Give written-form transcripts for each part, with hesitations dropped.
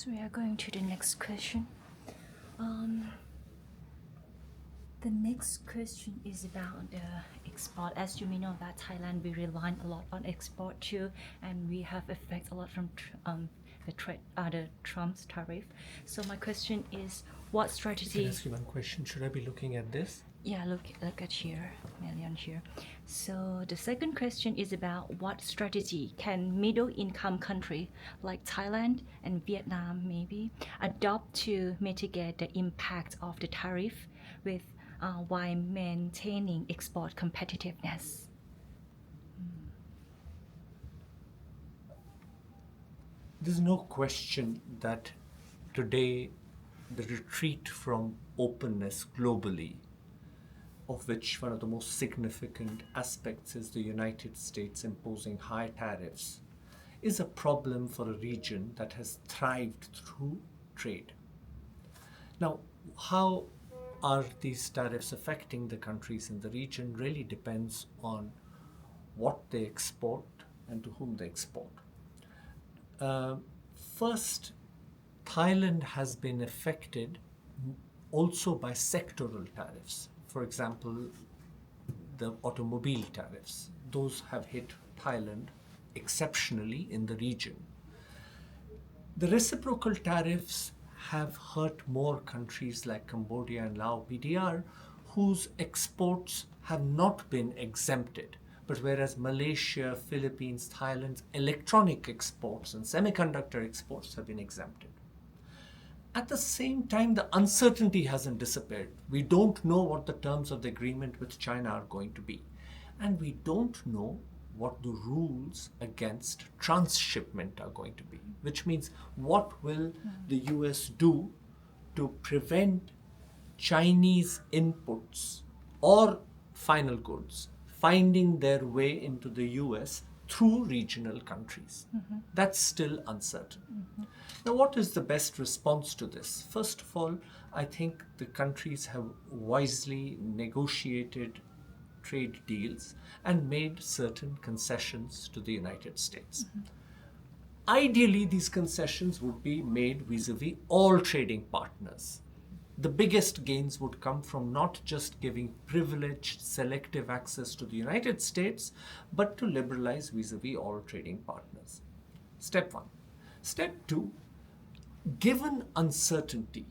So we are going to the next question. The next question is about the export. As you may know, that Thailand we rely a lot on export too, and we have effect a lot from the Trump's tariff. So my question is, what Can I strategy? ask you one question? Should I be looking at this? Yeah, look at here, Million here. So the second question is about what strategy can middle-income country like Thailand and Vietnam maybe adopt to mitigate the impact of the tariff with while maintaining export competitiveness. There's no question that today the retreat from openness globally, of which one of the most significant aspects is the United States imposing high tariffs, is a problem for a region that has thrived through trade. Now, how are these tariffs affecting the countries in the region really depends on what they export and to whom they export. First, Thailand has been affected also by sectoral tariffs. For example, the automobile tariffs. Those have hit Thailand exceptionally in the region. The reciprocal tariffs have hurt more countries like Cambodia and Laos PDR, whose exports have not been exempted. But whereas Malaysia, Philippines, Thailand's electronic exports and semiconductor exports have been exempted. At the same time, the uncertainty hasn't disappeared. We don't know what the terms of the agreement with China are going to be. And we don't know what the rules against transshipment are going to be, which means what will the US do to prevent Chinese inputs or final goods finding their way into the US through regional countries. That's still uncertain. Now, what is the best response to this? First of all, I think the countries have wisely negotiated trade deals and made certain concessions to the United States. Ideally, these concessions would be made vis-a-vis all trading partners. The biggest gains would come from not just giving privileged selective access to the United States, but to liberalize vis-a-vis all trading partners. Step one. Step two, given uncertainty,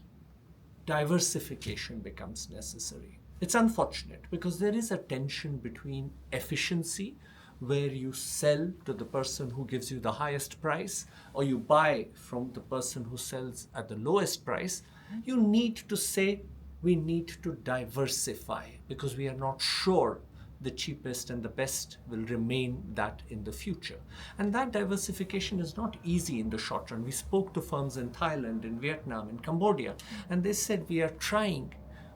diversification becomes necessary. It's unfortunate because there is a tension between efficiency, where you sell to the person who gives you the highest price, or you buy from the person who sells at the lowest price. You need to say, we need to diversify because we are not sure the cheapest and the best will remain that in the future. And that diversification is not easy in the short run. We spoke to firms in Thailand, in Vietnam, in Cambodia, and they said, we are trying,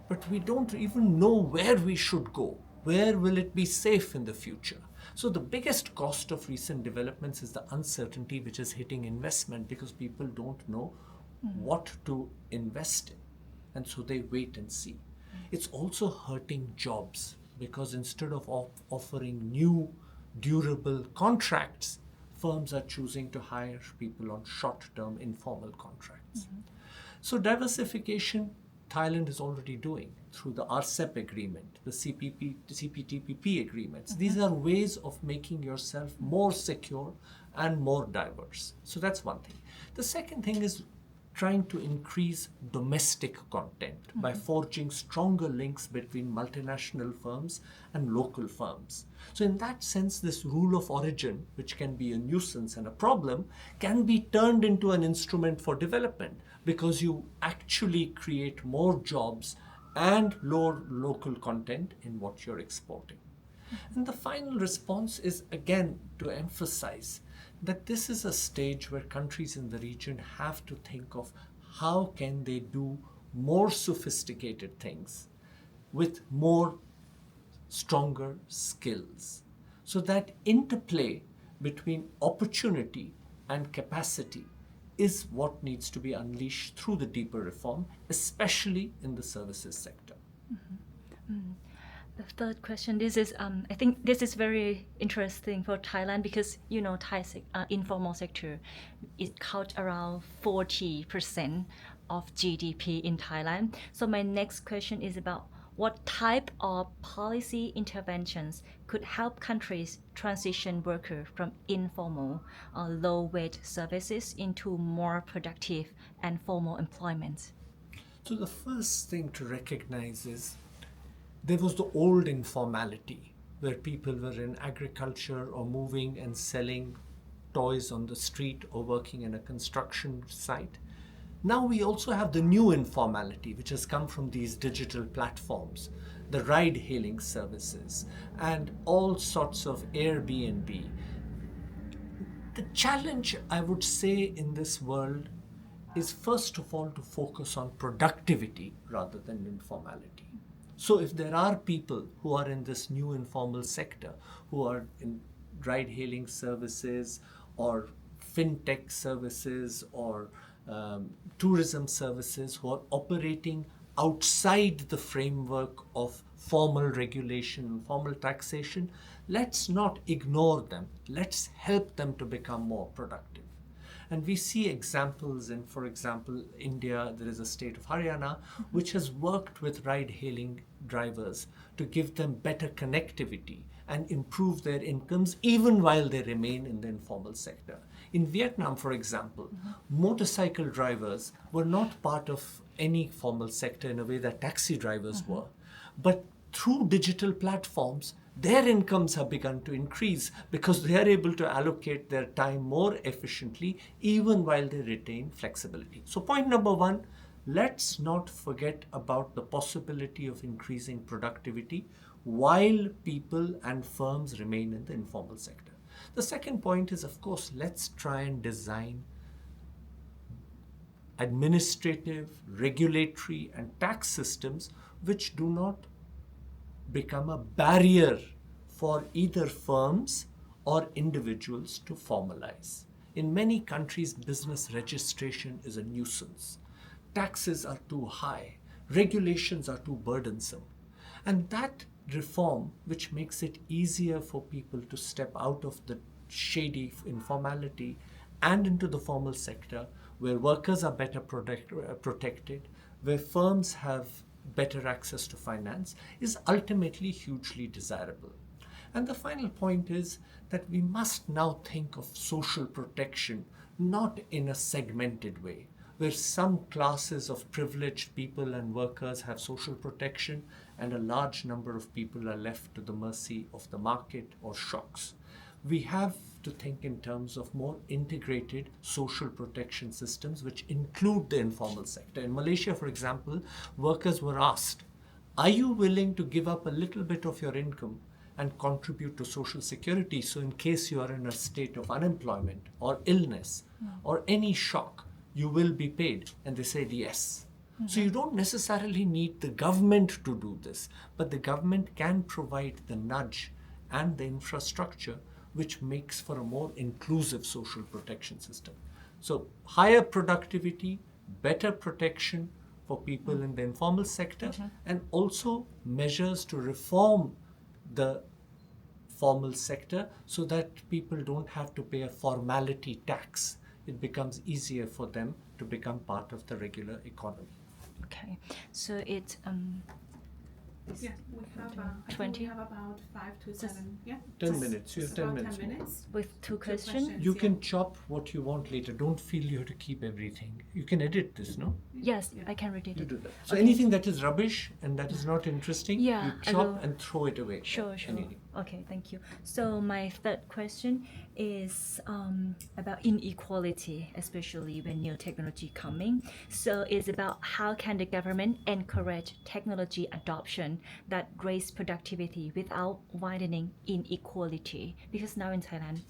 but we don't even know where we should go. Where will it be safe in the future? So the biggest cost of recent developments is the uncertainty which is hitting investment because people don't know what to invest in. And so they wait and see. It's also hurting jobs because instead of offering new durable contracts, firms are choosing to hire people on short-term informal contracts. So diversification, Thailand is already doing through the RCEP agreement, the CPTPP agreements. These are ways of making yourself more secure and more diverse. So that's one thing. The second thing is trying to increase domestic content by forging stronger links between multinational firms and local firms. So in that sense, this rule of origin, which can be a nuisance and a problem, can be turned into an instrument for development because you actually create more jobs and lower local content in what you're exporting. And the final response is, again, to emphasize that this is a stage where countries in the region have to think of how can they do more sophisticated things with more stronger skills. So that interplay between opportunity and capacity is what needs to be unleashed through the deeper reform, especially in the services sector. The The third question. This is, I think, this is very interesting for Thailand because informal sector it counts around 40% of GDP in Thailand. So my next question is about what type of policy interventions could help countries transition workers from informal or low-wage services into more productive and formal employment? So the first thing to recognize is there was the old informality where people were in agriculture or moving and selling toys on the street or working in a construction site. Now we also have the new informality, which has come from these digital platforms, the ride hailing services, and all sorts of Airbnb. The challenge, I would say, in this world is first of all to focus on productivity rather than informality. So if there are people who are in this new informal sector, who are in ride hailing services or fintech services or tourism services who are operating outside the framework of formal regulation and formal taxation, let's not ignore them. Let's help them to become more productive. And we see examples in, for example, India, there is a state of Haryana, which has worked with ride-hailing drivers to give them better connectivity and improve their incomes even while they remain in the informal sector. In Vietnam, for example, motorcycle drivers were not part of any formal sector in a way that taxi drivers were. But through digital platforms, their incomes have begun to increase because they are able to allocate their time more efficiently even while they retain flexibility. So point number one, let's not forget about the possibility of increasing productivity while people and firms remain in the informal sector. The second point is, of course, let's try and design administrative, regulatory, and tax systems which do not become a barrier for either firms or individuals to formalize. In many countries, business registration is a nuisance. Taxes are too high. Regulations are too burdensome. And that reform, which makes it easier for people to step out of the shady informality and into the formal sector, where workers are better protected, where firms have better access to finance, is ultimately hugely desirable. And the final point is that we must now think of social protection not in a segmented way, where some classes of privileged people and workers have social protection and a large number of people are left to the mercy of the market or shocks. We have to think in terms of more integrated social protection systems which include the informal sector. In Malaysia, for example, workers were asked, are you willing to give up a little bit of your income and contribute to social security so in case you are in a state of unemployment or illness or any shock, you will be paid? And they said yes. So you don't necessarily need the government to do this, but the government can provide the nudge and the infrastructure which makes for a more inclusive social protection system. So higher productivity, better protection for people in the informal sector, and also measures to reform the formal sector so that people don't have to pay a formality tax. It becomes easier for them to become part of the regular economy. Okay, so it's Yeah, we have, I think 20? we have about 5 to 7, yeah? 10 minutes, you have 10 about minutes. 10 minutes. with two questions. questions. You Yeah. can chop what you want later. Don't feel you have to keep everything. You can edit this, no? Yes, Yeah. I can read it. You do that. So Okay. anything that is rubbish and that is not interesting, Yeah, you I chop will. and throw it away. Sure, sure. Anything. Okay, thank you. So my third question is about inequality, especially when new technology coming. So it's about how can the government encourage technology adoption that raise productivity without widening inequality? Because now in Thailand,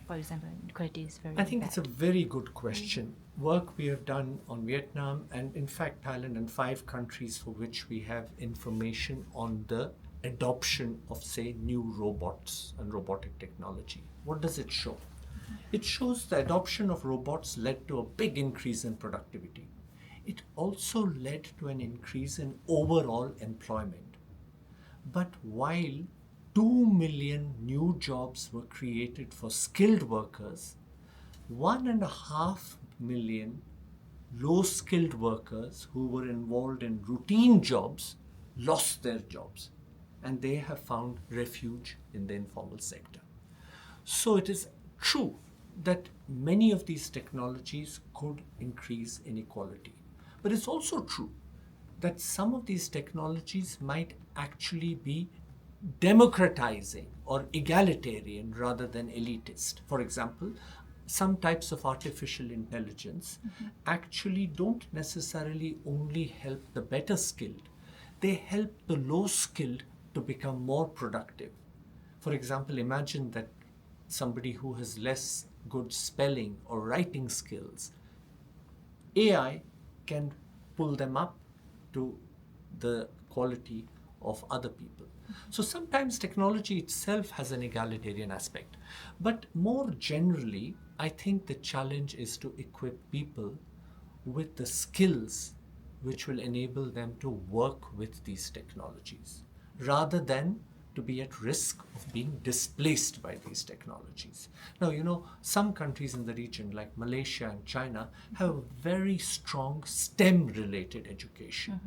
for example, inequality is very I think bad. it's a very good question. Work we have done on Vietnam and in fact Thailand and 5 countries for which we have information on the adoption of, say, new robots and robotic technology. What does it show? It shows the adoption of robots led to a big increase in productivity. It also led to an increase in overall employment. But while 2 million new jobs were created for skilled workers, 1.5 million low-skilled workers who were involved in routine jobs lost their jobs, and they have found refuge in the informal sector. So it is true that many of these technologies could increase inequality. But it's also true that some of these technologies might actually be democratizing or egalitarian rather than elitist. For example, some types of artificial intelligence actually don't necessarily only help the better skilled, they help the low skilled to become more productive. For example, imagine that somebody who has less good spelling or writing skills, AI can pull them up to the quality of other people. So sometimes technology itself has an egalitarian aspect. But more generally, I think the challenge is to equip people with the skills which will enable them to work with these technologies, rather than to be at risk of being displaced by these technologies. Now, some countries in the region like Malaysia and China have a very strong STEM-related education.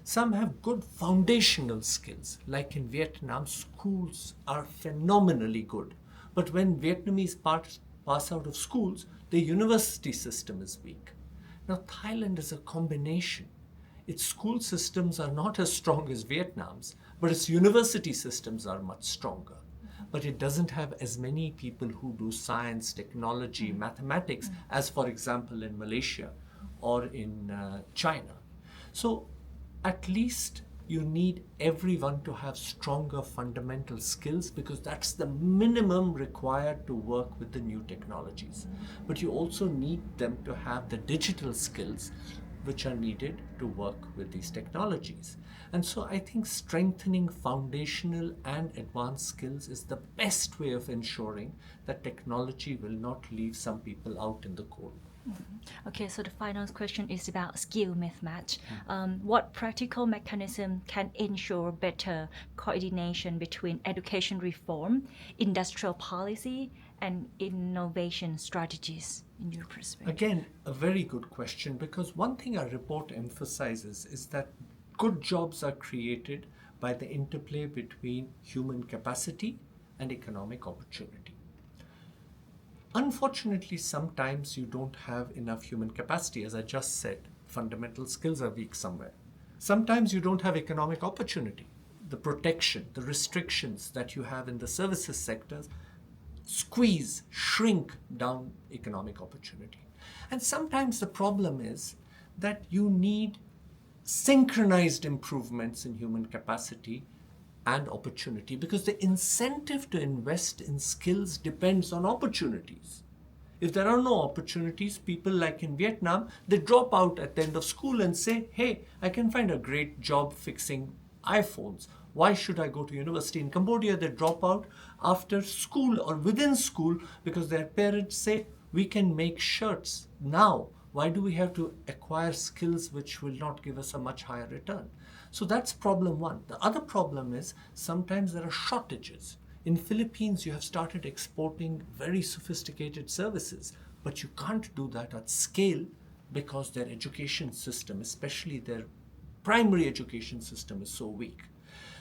Some have good foundational skills, like in Vietnam, schools are phenomenally good. But when Vietnamese pass out of schools, the university system is weak. Now, Thailand is a combination. Its school systems are not as strong as Vietnam's, but its university systems are much stronger. But it doesn't have as many people who do science, technology, mathematics as, for example, in Malaysia or in China. So at least you need everyone to have stronger fundamental skills, because that's the minimum required to work with the new technologies. But you also need them to have the digital skills which are needed to work with these technologies. And so I think strengthening foundational and advanced skills is the best way of ensuring that technology will not leave some people out in the cold. Okay, so the final question is about skill mismatch. What practical mechanism can ensure better coordination between education reform, industrial policy, and innovation strategies in your perspective? Again, a very good question, because one thing our report emphasizes is that good jobs are created by the interplay between human capacity and economic opportunity. Unfortunately, sometimes you don't have enough human capacity. As I just said, fundamental skills are weak somewhere. Sometimes you don't have economic opportunity. The protection, the restrictions that you have in the services sectors shrink down economic opportunity. And sometimes the problem is that you need synchronized improvements in human capacity and opportunity, because the incentive to invest in skills depends on opportunities. If there are no opportunities, people like in Vietnam, they drop out at the end of school and say, hey, I can find a great job fixing iPhones. Why should I go to university? In Cambodia, they drop out after school or within school because their parents say, we can make shirts now. Why do we have to acquire skills which will not give us a much higher return? So that's problem one. The other problem is sometimes there are shortages. In Philippines, you have started exporting very sophisticated services, but you can't do that at scale because their education system, especially their primary education system, is so weak.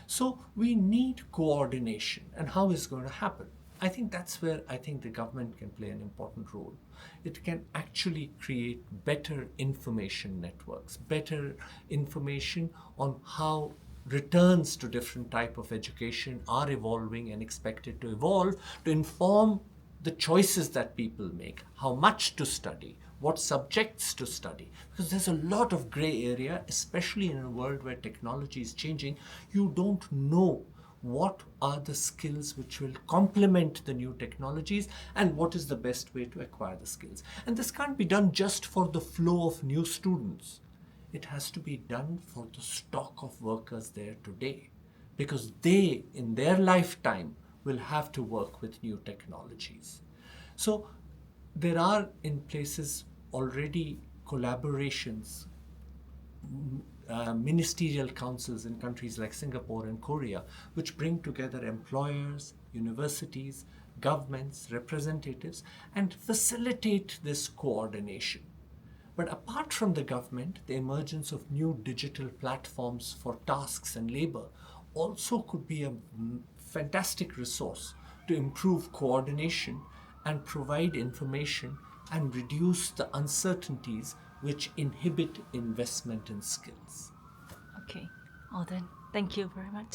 So we need coordination. And how is it going to happen? I think that's where I think the government can play an important role. It can actually create better information networks, better information on how returns to different type of education are evolving and expected to evolve, to inform the choices that people make, how much to study, what subjects to study. Because there's a lot of gray area, especially in a world where technology is changing. You don't know what are the skills which will complement the new technologies and what is the best way to acquire the skills. And this can't be done just for the flow of new students. It has to be done for the stock of workers there today, because they, in their lifetime, will have to work with new technologies. So there are in places already collaborations ministerial councils in countries like Singapore and Korea, which bring together employers, universities, governments, representatives, and facilitate this coordination. But apart from the government, the emergence of new digital platforms for tasks and labor also could be a fantastic resource to improve coordination and provide information and reduce the uncertainties which inhibit investment in skills. Okay. All then. Thank you very much.